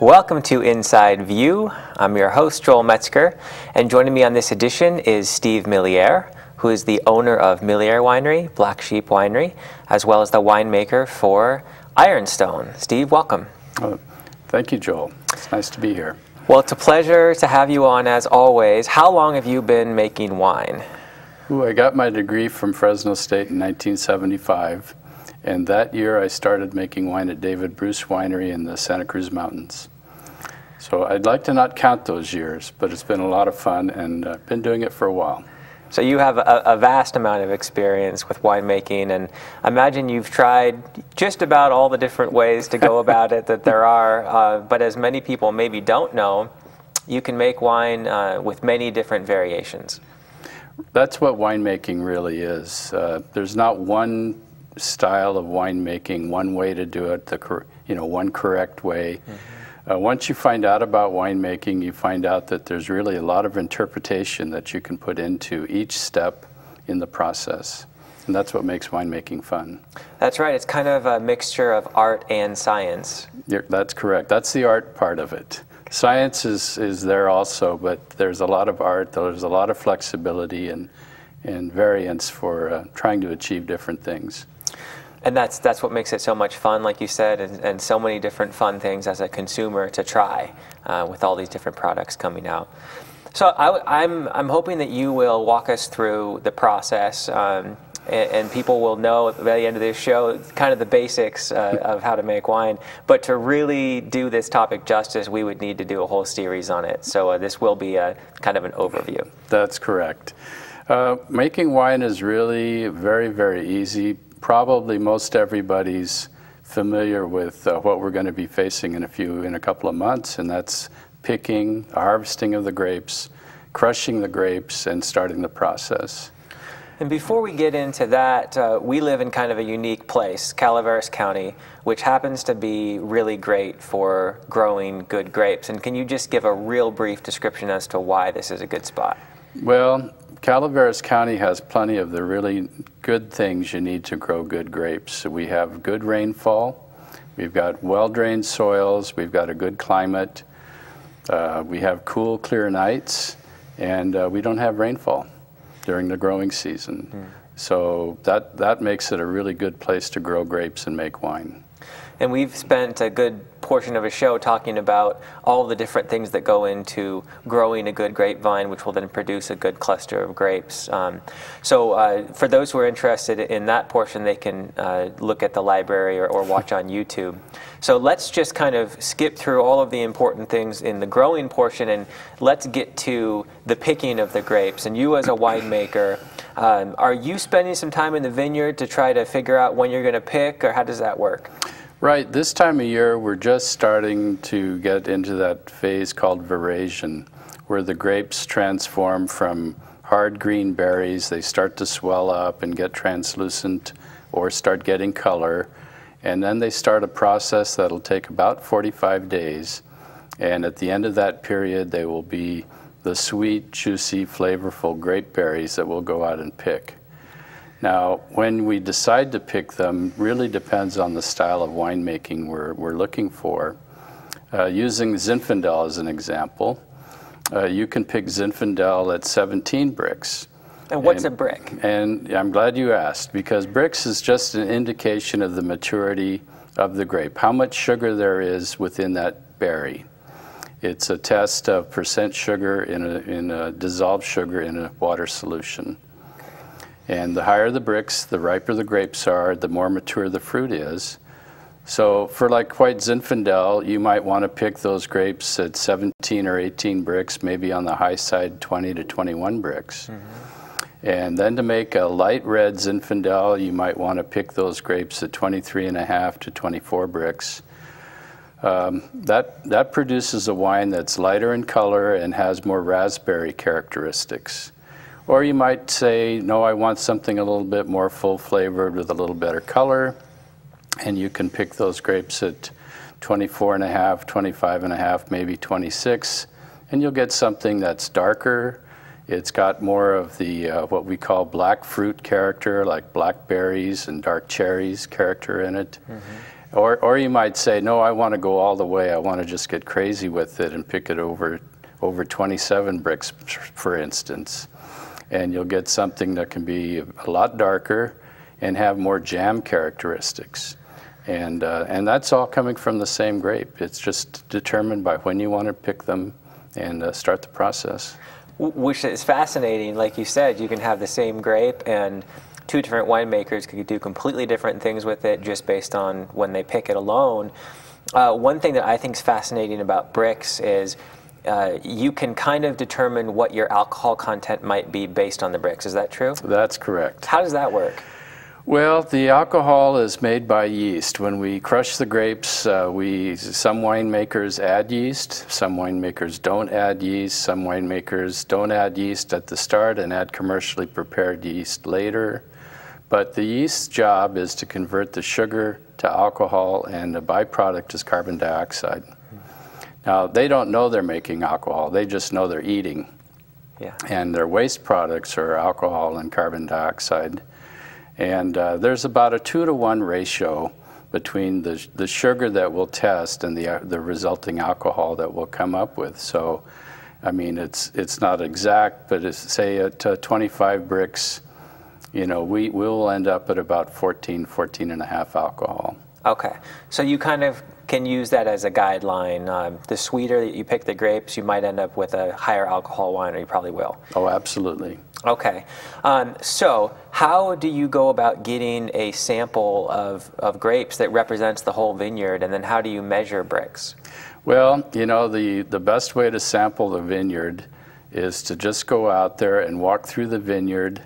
Welcome to Inside View. I'm your host, Joel Metzger, and joining me on this edition is Steve Millaire, who is the owner of Millaire Winery, Black Sheep Winery, as well as the winemaker for Ironstone. Steve, welcome. Thank you, Joel. It's nice to be here. Well, it's a pleasure to have you on as always. How long have you been making wine? I got my degree from Fresno State in 1975. And that year I started making wine at David Bruce Winery in the Santa Cruz Mountains. So I'd like to not count those years, but it's been a lot of fun and I've been doing it for a while. So you have a vast amount of experience with winemaking, and I imagine you've tried just about all the different ways to go about it that there are, but as many people maybe don't know, you can make wine with many different variations. That's what winemaking really is. There's not one style of winemaking, one way to do it, one correct way. Mm-hmm. Once you find out about winemaking, you find out that there's really a lot of interpretation that you can put into each step in the process. And that's what makes winemaking fun. That's right. It's kind of a mixture of art and science. That's correct. That's the art part of it. Science is there also, but there's a lot of art, there's a lot of flexibility and variance for trying to achieve different things. And that's what makes it so much fun, like you said, and so many different fun things as a consumer to try with all these different products coming out. So I'm hoping that you will walk us through the process, and people will know by the end of this show kind of the basics of how to make wine. But to really do this topic justice, we would need to do a whole series on it. So this will be a kind of an overview. That's correct. Making wine is really very, very easy. Probably most everybody's familiar with what we're going to be facing in a couple of months, and that's picking, harvesting of the grapes, crushing the grapes, and starting the process. And before we get into that, we live in kind of a unique place, Calaveras County, which happens to be really great for growing good grapes. And can you just give a real brief description as to why this is a good spot? Well, Calaveras County has plenty of the really good things you need to grow good grapes. We have good rainfall, we've got well-drained soils, we've got a good climate, we have cool, clear nights, and we don't have rainfall during the growing season. So that makes it a really good place to grow grapes and make wine. And we've spent a good portion of a show talking about all the different things that go into growing a good grapevine, which will then produce a good cluster of grapes. So for those who are interested in that portion, they can look at the library or watch on YouTube. So let's just kind of skip through all of the important things in the growing portion, and let's get to the picking of the grapes. And you as a winemaker, are you spending some time in the vineyard to try to figure out when you're going to pick, or how does that work? Right. This time of year, we're just starting to get into that phase called veraison, where the grapes transform from hard green berries. They start to swell up and get translucent or start getting color. And then they start a process that'll take about 45 days. And at the end of that period, they will be the sweet, juicy, flavorful grape berries that we'll go out and pick. Now, when we decide to pick them, really depends on the style of winemaking we're looking for. Using Zinfandel as an example, you can pick Zinfandel at 17 bricks. And what's a brick? And I'm glad you asked, because bricks is just an indication of the maturity of the grape, how much sugar there is within that berry. It's a test of percent sugar in a dissolved sugar in a water solution. And the higher the bricks, the riper the grapes are, the more mature the fruit is. So for like white Zinfandel, you might want to pick those grapes at 17 or 18 bricks, maybe on the high side 20 to 21 bricks. Mm-hmm. And then to make a light red Zinfandel, you might want to pick those grapes at 23.5 to 24 bricks. That produces a wine that's lighter in color and has more raspberry characteristics. Or you might say, no, I want something a little bit more full-flavored with a little better color, and you can pick those grapes at 24.5, 25.5, maybe 26, and you'll get something that's darker It's got more of the what we call black fruit character, like blackberries and dark cherries character in it. Mm-hmm. Or you might say, no, I want to go all the way. I want to just get crazy with it and pick it over 27 bricks, for instance. And you'll get something that can be a lot darker and have more jam characteristics. And that's all coming from the same grape. It's just determined by when you want to pick them and start the process. Which is fascinating. Like you said, you can have the same grape and two different winemakers could do completely different things with it just based on when they pick it alone. One thing that I think is fascinating about bricks is you can kind of determine what your alcohol content might be based on the bricks. Is that true? That's correct. How does that work? Well, the alcohol is made by yeast. When we crush the grapes, some winemakers add yeast, some winemakers don't add yeast, some winemakers don't add yeast at the start and add commercially prepared yeast later. But the yeast's job is to convert the sugar to alcohol, and the byproduct is carbon dioxide. Now, they don't know they're making alcohol, they just know they're eating. Yeah. And their waste products are alcohol and carbon dioxide. And there's about a 2-to-1 ratio between the sugar that we'll test and the resulting alcohol that we'll come up with. So, I mean, it's not exact, but it's, say at 25 bricks, you know, we'll end up at about 14.5 alcohol. Okay, so you kind of can use that as a guideline. The sweeter that you pick the grapes, you might end up with a higher alcohol wine, or you probably will. Oh, absolutely. Okay, so how do you go about getting a sample of grapes that represents the whole vineyard, and then how do you measure bricks? Well, you know, the best way to sample the vineyard is to just go out there and walk through the vineyard.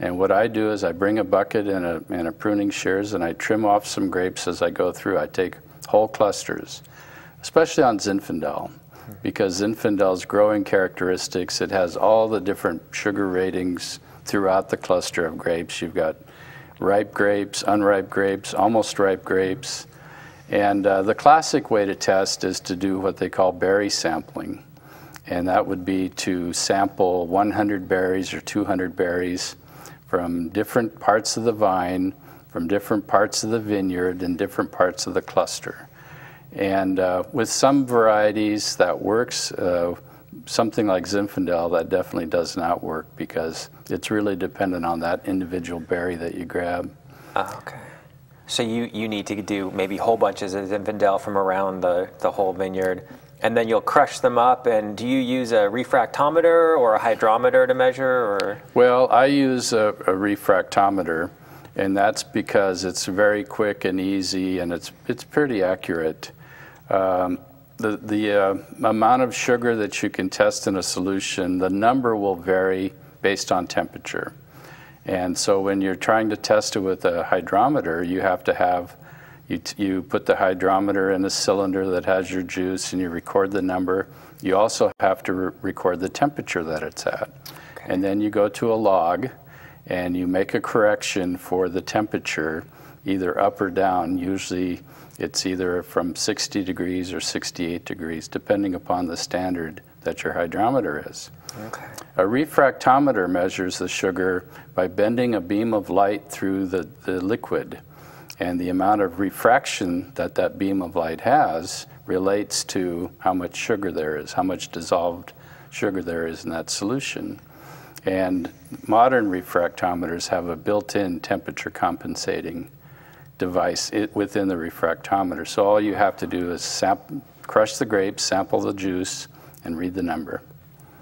And what I do is I bring a bucket and a pruning shears, and I trim off some grapes as I go through. I take whole clusters, especially on Zinfandel, because Zinfandel's growing characteristics, it has all the different sugar ratings throughout the cluster of grapes. You've got ripe grapes, unripe grapes, almost ripe grapes. And the classic way to test is to do what they call berry sampling. And that would be to sample 100 berries or 200 berries from different parts of the vine, from different parts of the vineyard, and different parts of the cluster. And with some varieties that works, something like Zinfandel, that definitely does not work because it's really dependent on that individual berry that you grab. Okay. So you need to do maybe whole bunches of Zinfandel from around the whole vineyard, and then you'll crush them up. And do you use a refractometer or a hydrometer to measure? Or? Well, I use a refractometer, and that's because it's very quick and easy, and it's pretty accurate. The amount of sugar that you can test in a solution, the number will vary based on temperature. And so when you're trying to test it with a hydrometer, you have to have, you put the hydrometer in a cylinder that has your juice and you record the number. You also have to record the temperature that it's at. Okay. And then you go to a log and you make a correction for the temperature, either up or down. Usually it's either from 60 degrees or 68 degrees, depending upon the standard that your hydrometer is. Okay. A refractometer measures the sugar by bending a beam of light through the liquid. And the amount of refraction that that beam of light has relates to how much sugar there is, how much dissolved sugar there is in that solution. And modern refractometers have a built-in temperature compensating device within the refractometer. So all you have to do is crush the grapes, sample the juice, and read the number.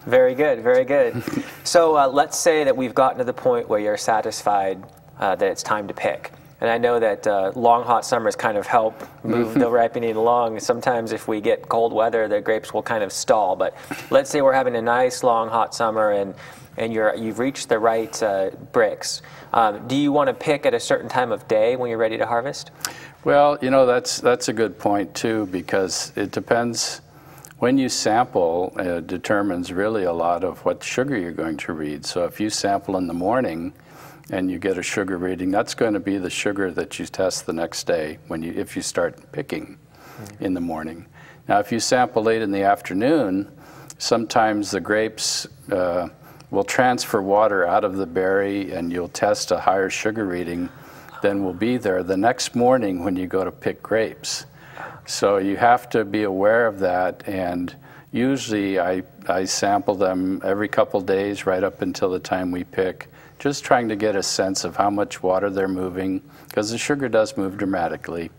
Very good, very good. So let's say that we've gotten to the point where you're satisfied that it's time to pick. And I know that long, hot summers kind of help move the ripening along. Sometimes if we get cold weather, the grapes will kind of stall. But let's say we're having a nice, long, hot summer and you've reached the right bricks. Do you want to pick at a certain time of day when you're ready to harvest? Well, you know, that's a good point, too, because it depends. When you sample, determines really a lot of what sugar you're going to read. So if you sample in the morning and you get a sugar reading, that's going to be the sugar that you test the next day if you start picking in the morning. Now, if you sample late in the afternoon, sometimes the grapes will transfer water out of the berry, and you'll test a higher sugar reading than will be there the next morning when you go to pick grapes. So you have to be aware of that, and usually I sample them every couple days right up until the time we pick, just trying to get a sense of how much water they're moving, because the sugar does move dramatically.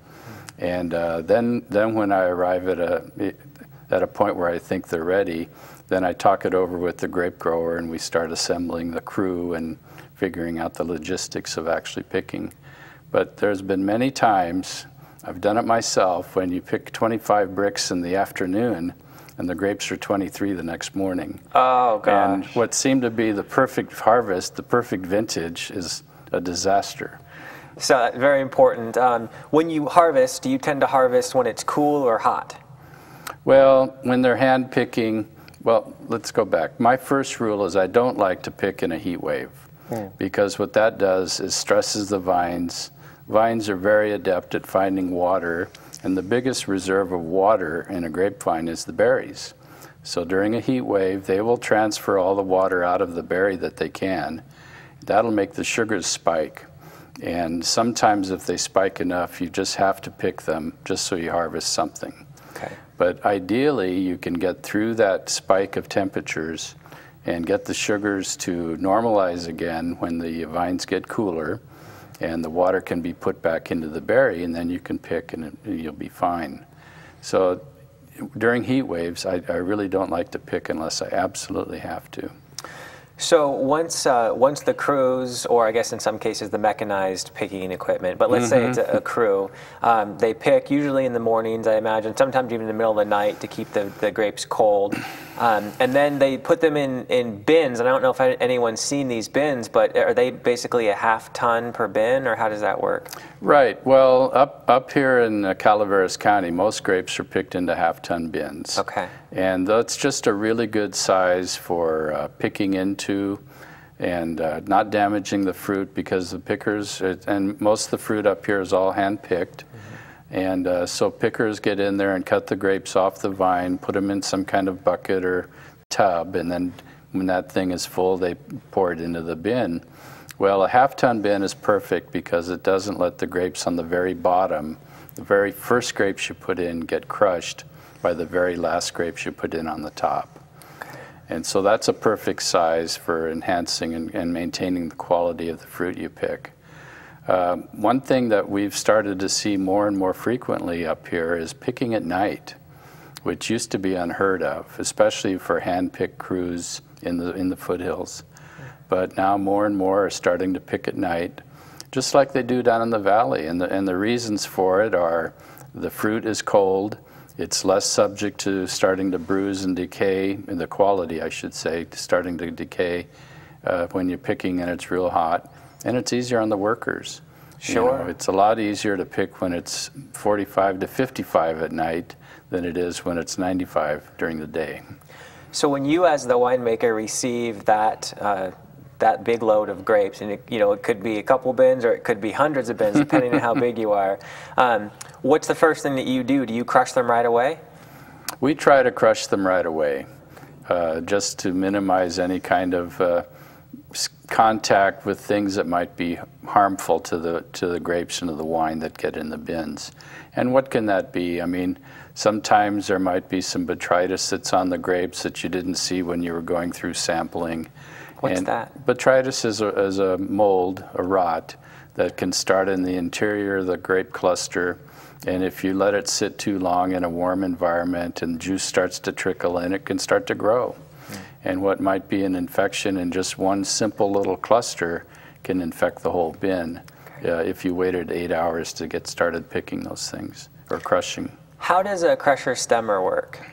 And then when I arrive at a point where I think they're ready, then I talk it over with the grape grower, and we start assembling the crew and figuring out the logistics of actually picking. But there's been many times, I've done it myself, when you pick 25 bricks in the afternoon and the grapes are 23 the next morning. Oh, gosh. And what seemed to be the perfect harvest, the perfect vintage, is a disaster. So very important. When you harvest, do you tend to harvest when it's cool or hot? Well, when they're hand picking, well, let's go back. My first rule is I don't like to pick in a heat wave, because what that does is stresses the vines. Vines are very adept at finding water, and the biggest reserve of water in a grapevine is the berries. So during a heat wave, they will transfer all the water out of the berry that they can. That'll make the sugars spike. And sometimes if they spike enough, you just have to pick them just so you harvest something. Okay. But ideally, you can get through that spike of temperatures and get the sugars to normalize again when the vines get cooler, and the water can be put back into the berry, and then you can pick and you'll be fine. So during heat waves, I really don't like to pick unless I absolutely have to. So once the crews, or I guess in some cases the mechanized picking equipment, but let's say it's a crew, they pick usually in the mornings, I imagine, sometimes even in the middle of the night to keep the grapes cold. And then they put them in bins, and I don't know if anyone's seen these bins, but are they basically a half-ton per bin, or how does that work? Right. Well, up here in Calaveras County, most grapes are picked into half-ton bins. Okay. And that's just a really good size for picking into and not damaging the fruit, because the pickers, and most of the fruit up here is all hand-picked. And so pickers get in there and cut the grapes off the vine, put them in some kind of bucket or tub, and then when that thing is full, they pour it into the bin. Well, a half-ton bin is perfect because it doesn't let the grapes on the very bottom, the very first grapes you put in, get crushed by the very last grapes you put in on the top. And so that's a perfect size for enhancing and maintaining the quality of the fruit you pick. One thing that we've started to see more and more frequently up here is picking at night, which used to be unheard of, especially for hand-picked crews in the foothills. But now more and more are starting to pick at night, just like they do down in the valley. And the reasons for it are the fruit is cold, it's less subject to starting to bruise and decay, and the quality, I should say, starting to decay when you're picking and it's real hot. And it's easier on the workers. Sure. You know, it's a lot easier to pick when it's 45 to 55 at night than it is when it's 95 during the day. So when you, as the winemaker, receive that big load of grapes, and it could be a couple bins or it could be hundreds of bins, depending on how big you are, what's the first thing that you do? Do you crush them right away? We try to crush them right away, just to minimize any kind of contact with things that might be harmful to the grapes and to the wine that get in the bins. And what can that be? I mean, sometimes there might be some botrytis that's on the grapes that you didn't see when you were going through sampling. What's that? Botrytis is a mold, a rot, that can start in the interior of the grape cluster. And if you let it sit too long in a warm environment and juice starts to trickle in, it can start to grow. And what might be an infection in just one simple little cluster can infect the whole bin if you waited 8 hours to get started picking those things or crushing. How does a crusher stemmer work?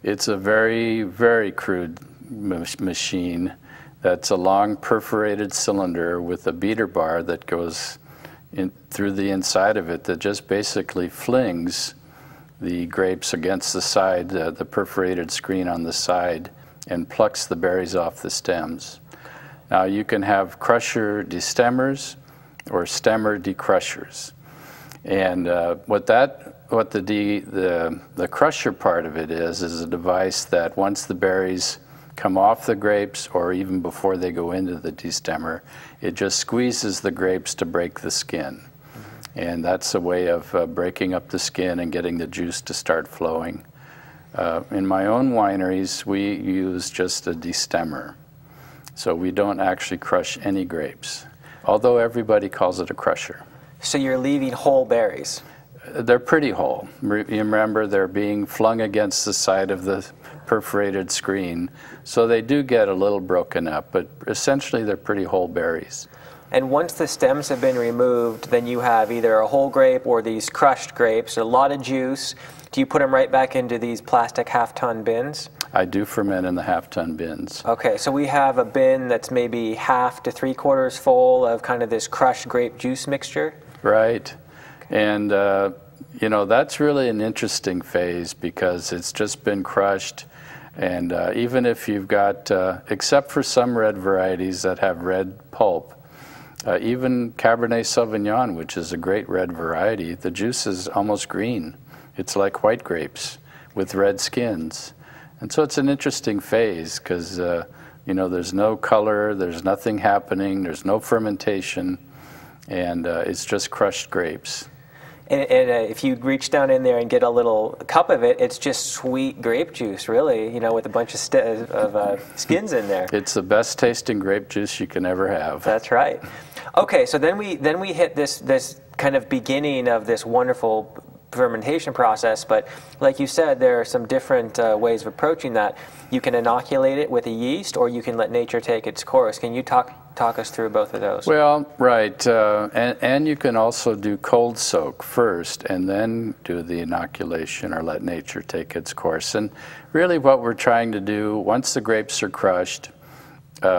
It's a very, very crude machine that's a long perforated cylinder with a beater bar that goes in through the inside of it that just basically flings the grapes against the side, the perforated screen on the side, and plucks the berries off the stems. Now you can have crusher destemmers or stemmer decrushers. And what the crusher part of it is a device that once the berries come off the grapes or even before they go into the destemmer. It just squeezes the grapes to break the skin. And that's a way of breaking up the skin and getting the juice to start flowing. In my own wineries, we use just a destemmer. So we don't actually crush any grapes, although everybody calls it a crusher. So you're leaving whole berries? They're pretty whole. Remember, they're being flung against the side of the perforated screen, so they do get a little broken up, but essentially they're pretty whole berries. And once the stems have been removed, then you have either a whole grape or these crushed grapes, a lot of juice. Do you put them right back into these plastic half-ton bins? I do ferment in the half-ton bins. Okay, so we have a bin that's maybe half to 3/4 full of kind of this crushed grape juice mixture? Right. And, you know, that's really an interesting phase because it's just been crushed. And even if you've got, except for some red varieties that have red pulp, even Cabernet Sauvignon, which is a great red variety, the juice is almost green. It's like white grapes with red skins. And so it's an interesting phase because, you know, there's no color, there's nothing happening, there's no fermentation, and it's just crushed grapes. And if you reach down in there and get a little cup of it, it's just sweet grape juice, really, you know, with a bunch of skins in there. It's the best tasting grape juice you can ever have. That's right. Okay, so then we hit this kind of beginning of this wonderful fermentation process, but like you said, there are some different ways of approaching that. You can inoculate it with a yeast, or you can let nature take its course. Can you talk us through both of those? Well, right, and you can also do cold soak first and then do the inoculation or let nature take its course. And really what we're trying to do, once the grapes are crushed,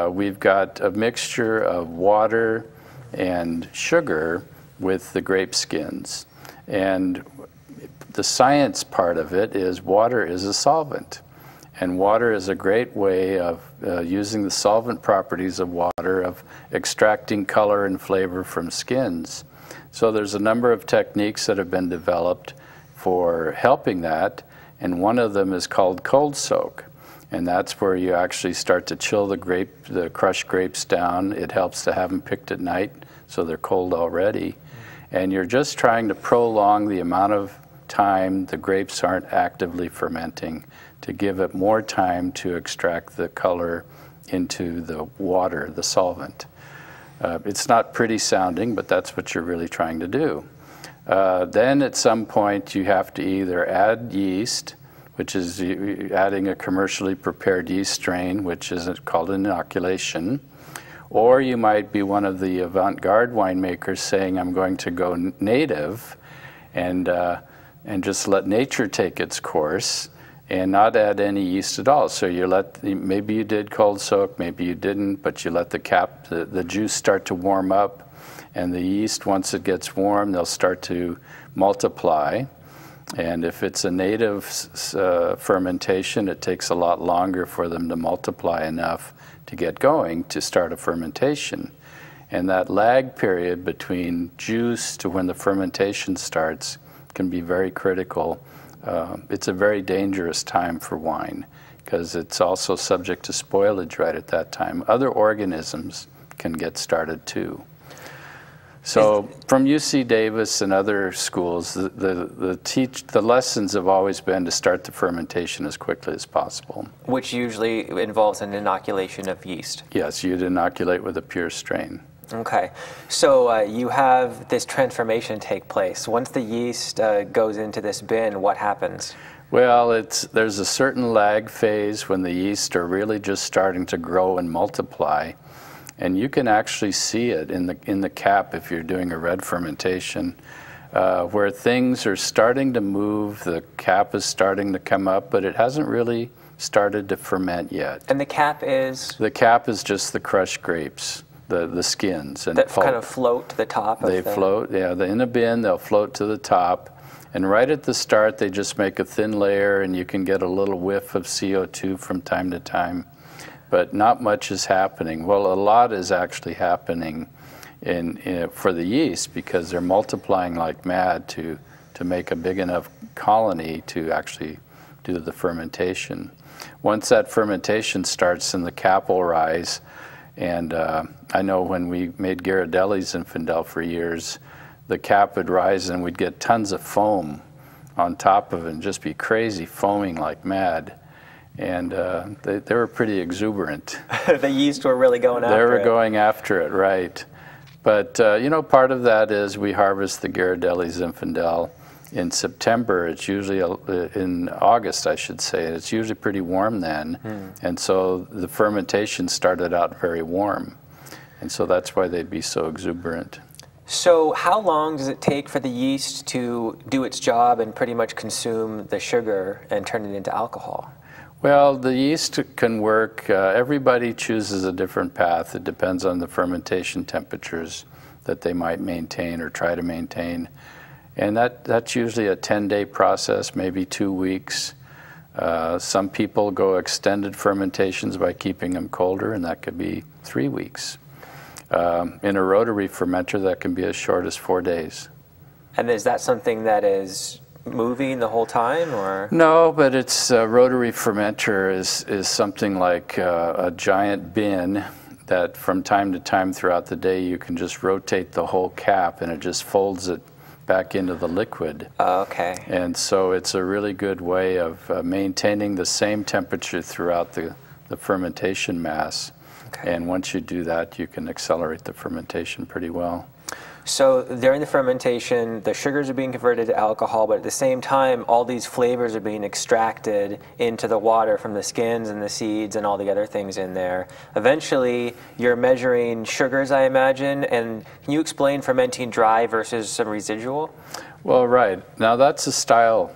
we've got a mixture of water and sugar with the grape skins. And the science part of it is water is a solvent. And water is a great way of using the solvent properties of water, of extracting color and flavor from skins. So there's a number of techniques that have been developed for helping that, and one of them is called cold soak. And that's where you actually start to chill the crushed grapes down. It helps to have them picked at night so they're cold already. And you're just trying to prolong the amount of time the grapes aren't actively fermenting, to give it more time to extract the color into the water, the solvent. It's not pretty sounding, but that's what you're really trying to do. Then at some point you have to either add yeast, which is adding a commercially prepared yeast strain, which is called inoculation, or you might be one of the avant-garde winemakers saying, I'm going to go native and just let nature take its course and not add any yeast at all. So you maybe you did cold soak, maybe you didn't, but you let the juice start to warm up, and the yeast, once it gets warm, they'll start to multiply. And if it's a native fermentation, it takes a lot longer for them to multiply enough to get going to start a fermentation. And that lag period between juice to when the fermentation starts can be very critical. It's a very dangerous time for wine because it's also subject to spoilage right at that time. Other organisms can get started too. So from UC Davis and other schools, the lessons have always been to start the fermentation as quickly as possible. Which usually involves an inoculation of yeast. Yes, you'd inoculate with a pure strain. Okay, so you have this transformation take place. Once the yeast goes into this bin, what happens? Well, there's a certain lag phase when the yeast are really just starting to grow and multiply. And you can actually see it in the cap if you're doing a red fermentation, where things are starting to move, the cap is starting to come up, but it hasn't really started to ferment yet. And the cap is? The cap is just the crushed grapes, the skins. And that kind of float to the top? They float, yeah. In a bin, they'll float to the top. And right at the start, they just make a thin layer, and you can get a little whiff of CO2 from time to time. But not much is happening. Well, a lot is actually happening for the yeast because they're multiplying like mad to make a big enough colony to actually do the fermentation. Once that fermentation starts, then the cap will rise. And I know when we made Ghirardelli Zinfandel for years, the cap would rise and we'd get tons of foam on top of it and just be crazy foaming like mad. And they were pretty exuberant. The yeast were really going after it. They were going after it, right. But, you know, part of that is we harvest the Ghirardelli Zinfandel in September. It's usually, in August, I should say. It's usually pretty warm then. And so the fermentation started out very warm. And so that's why they'd be so exuberant. So how long does it take for the yeast to do its job and pretty much consume the sugar and turn it into alcohol? Well, the yeast can work, everybody chooses a different path. It depends on the fermentation temperatures that they might maintain or try to maintain. And that's usually a 10-day process, maybe 2 weeks. Some people go extended fermentations by keeping them colder, and that could be 3 weeks. In a rotary fermenter, that can be as short as 4 days. And is that something that is moving the whole time, or? No, but it's a rotary fermenter is something like a giant bin that from time to time throughout the day you can just rotate the whole cap and it just folds it back into the liquid. Okay. And so it's a really good way of maintaining the same temperature throughout the fermentation mass. Okay. And once you do that, you can accelerate the fermentation pretty well. So during the fermentation, the sugars are being converted to alcohol, but at the same time, all these flavors are being extracted into the water from the skins and the seeds and all the other things in there. Eventually, you're measuring sugars, I imagine, and can you explain fermenting dry versus some residual? Well, right. Now that's a style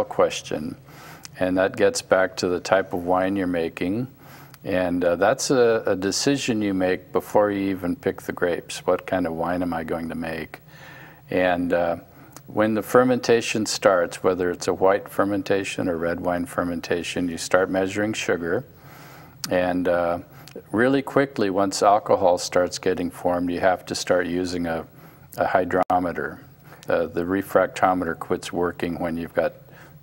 question, and that gets back to the type of wine you're making. And that's a decision you make before you even pick the grapes. What kind of wine am I going to make? And when the fermentation starts, whether it's a white fermentation or red wine fermentation, you start measuring sugar. And really quickly, once alcohol starts getting formed, you have to start using a hydrometer. The refractometer quits working when you've got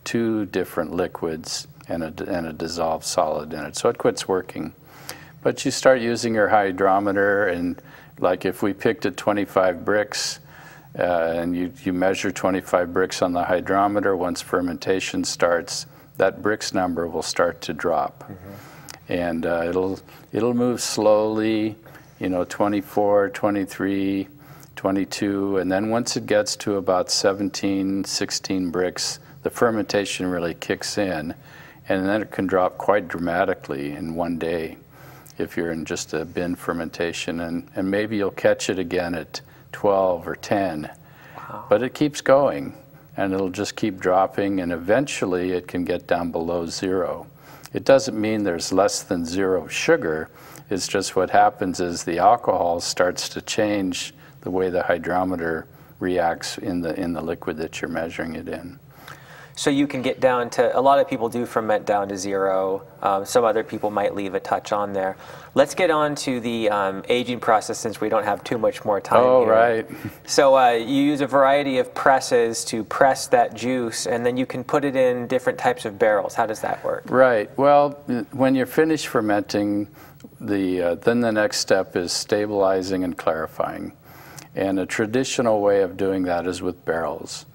2 different liquids and a dissolved solid in it. So it quits working. But you start using your hydrometer, and like if we picked at 25 bricks, and you measure 25 bricks on the hydrometer, once fermentation starts, that bricks number will start to drop. And it'll move slowly, you know, 24, 23, 22, and then once it gets to about 17, 16 bricks, the fermentation really kicks in. And then it can drop quite dramatically in 1 day if you're in just a bin fermentation. And maybe you'll catch it again at 12 or 10. Wow. But it keeps going, and it'll just keep dropping, and eventually it can get down below 0. It doesn't mean there's less than 0 sugar. It's just what happens is the alcohol starts to change the way the hydrometer reacts in the liquid that you're measuring it in. So you can get down to, a lot of people do ferment down to 0. Some other people might leave a touch on there. Let's get on to the aging process since we don't have too much more time here. Right. So you use a variety of presses to press that juice, and then you can put it in different types of barrels. How does that work? Right. Well, when you're finished fermenting, then the next step is stabilizing and clarifying. And a traditional way of doing that is with barrels.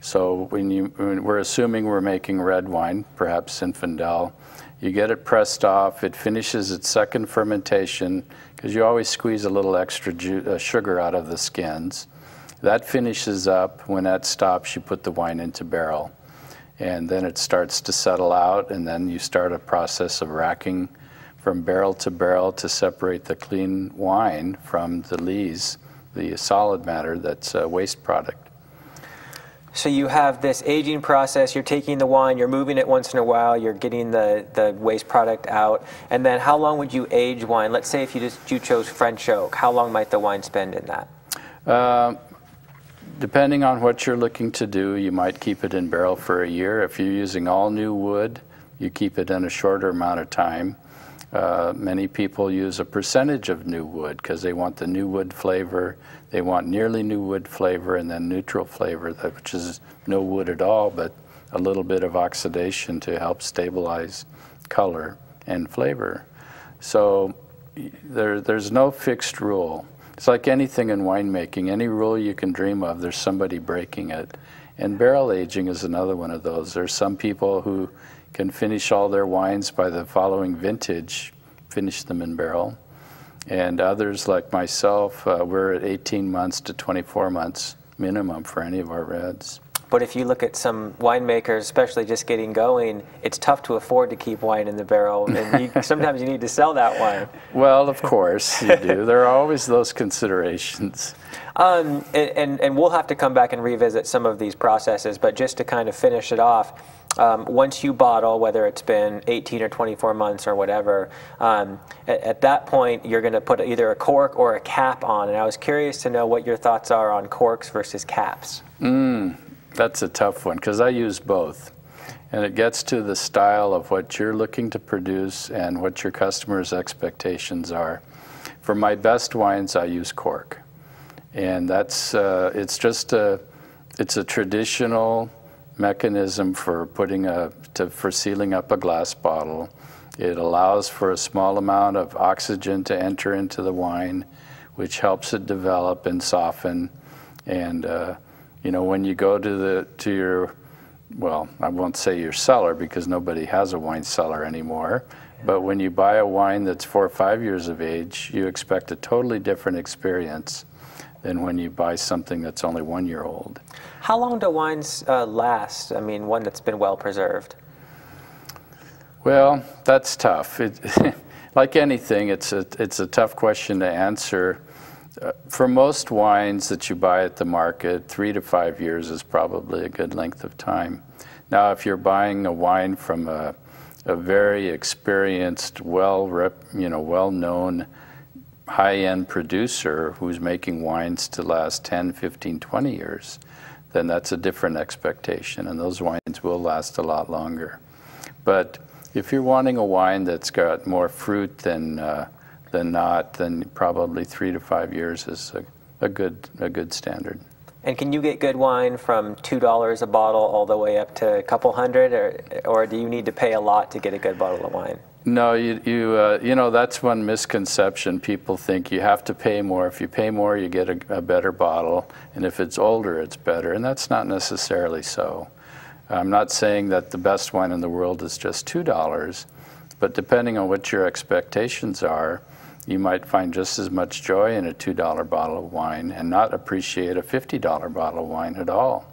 So when we're assuming we're making red wine, perhaps Zinfandel, you get it pressed off, it finishes its second fermentation, because you always squeeze a little extra sugar out of the skins. That finishes up. When that stops, you put the wine into barrel. And then it starts to settle out, and then you start a process of racking from barrel to separate the clean wine from the lees, the solid matter that's a waste product. So you have this aging process, you're taking the wine, you're moving it once in a while, you're getting the waste product out, and then how long would you age wine? Let's say if you chose French oak, how long might the wine spend in that? Depending on what you're looking to do, you might keep it in barrel for a year. If you're using all new wood, you keep it in a shorter amount of time. Many people use a percentage of new wood because they want the new wood flavor, they want nearly new wood flavor, and then neutral flavor, which is no wood at all, but a little bit of oxidation to help stabilize color and flavor. So there's no fixed rule. It's like anything in winemaking. Any rule you can dream of, there's somebody breaking it. And barrel aging is another one of those. There's some people who can finish all their wines by the following vintage, finish them in barrel. And others like myself, we're at 18 months to 24 months minimum for any of our reds. But if you look at some winemakers, especially just getting going, it's tough to afford to keep wine in the barrel, and sometimes you need to sell that wine. Well, of course you do. There are always those considerations. And we'll have to come back and revisit some of these processes, but just to kind of finish it off, once you bottle, whether it's been 18 or 24 months or whatever, at that point you're going to put either a cork or a cap on, and I was curious to know what your thoughts are on corks versus caps. That's a tough one because I use both, and it gets to the style of what you're looking to produce and what your customers' expectations are. For my best wines, I use cork, and that's it's a traditional mechanism for for sealing up a glass bottle. It allows for a small amount of oxygen to enter into the wine, which helps it develop and soften. And you know, when you go to your, well, I won't say your cellar because nobody has a wine cellar anymore, but when you buy a wine that's 4 or 5 years of age, you expect a totally different experience than when you buy something that's only 1 year old. How long do wines last? I mean, one that's been well preserved. Well, that's tough. Like anything, it's a tough question to answer. For most wines that you buy at the market, 3 to 5 years is probably a good length of time. Now, if you're buying a wine from a very experienced, well-known, high-end producer who's making wines to last 10, 15, 20 years, then that's a different expectation, and those wines will last a lot longer. But if you're wanting a wine that's got more fruit than not, then probably 3 to 5 years is a good standard. And can you get good wine from $2 a bottle all the way up to a couple hundred, or do you need to pay a lot to get a good bottle of wine? No, you know, that's one misconception. People think you have to pay more. If you pay more, you get a better bottle, and if it's older, it's better, and that's not necessarily so. I'm not saying that the best wine in the world is just $2, but depending on what your expectations are, you might find just as much joy in a $2 bottle of wine and not appreciate a $50 bottle of wine at all.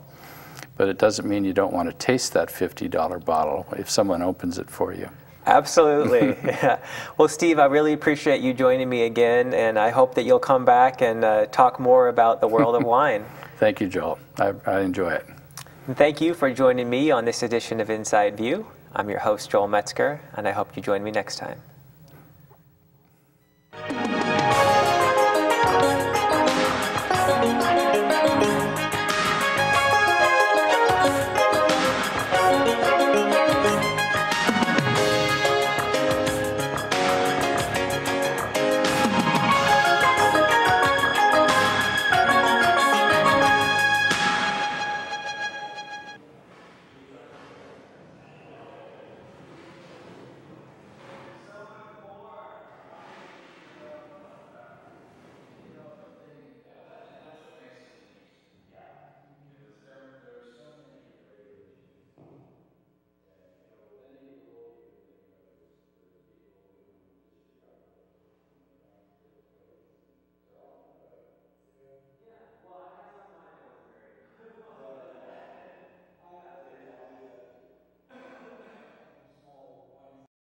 But it doesn't mean you don't want to taste that $50 bottle if someone opens it for you. Absolutely. Yeah. Well, Steve, I really appreciate you joining me again, and I hope that you'll come back and talk more about the world of wine. Thank you, Joel. I enjoy it. And thank you for joining me on this edition of Inside View. I'm your host, Joel Metzger, and I hope you join me next time.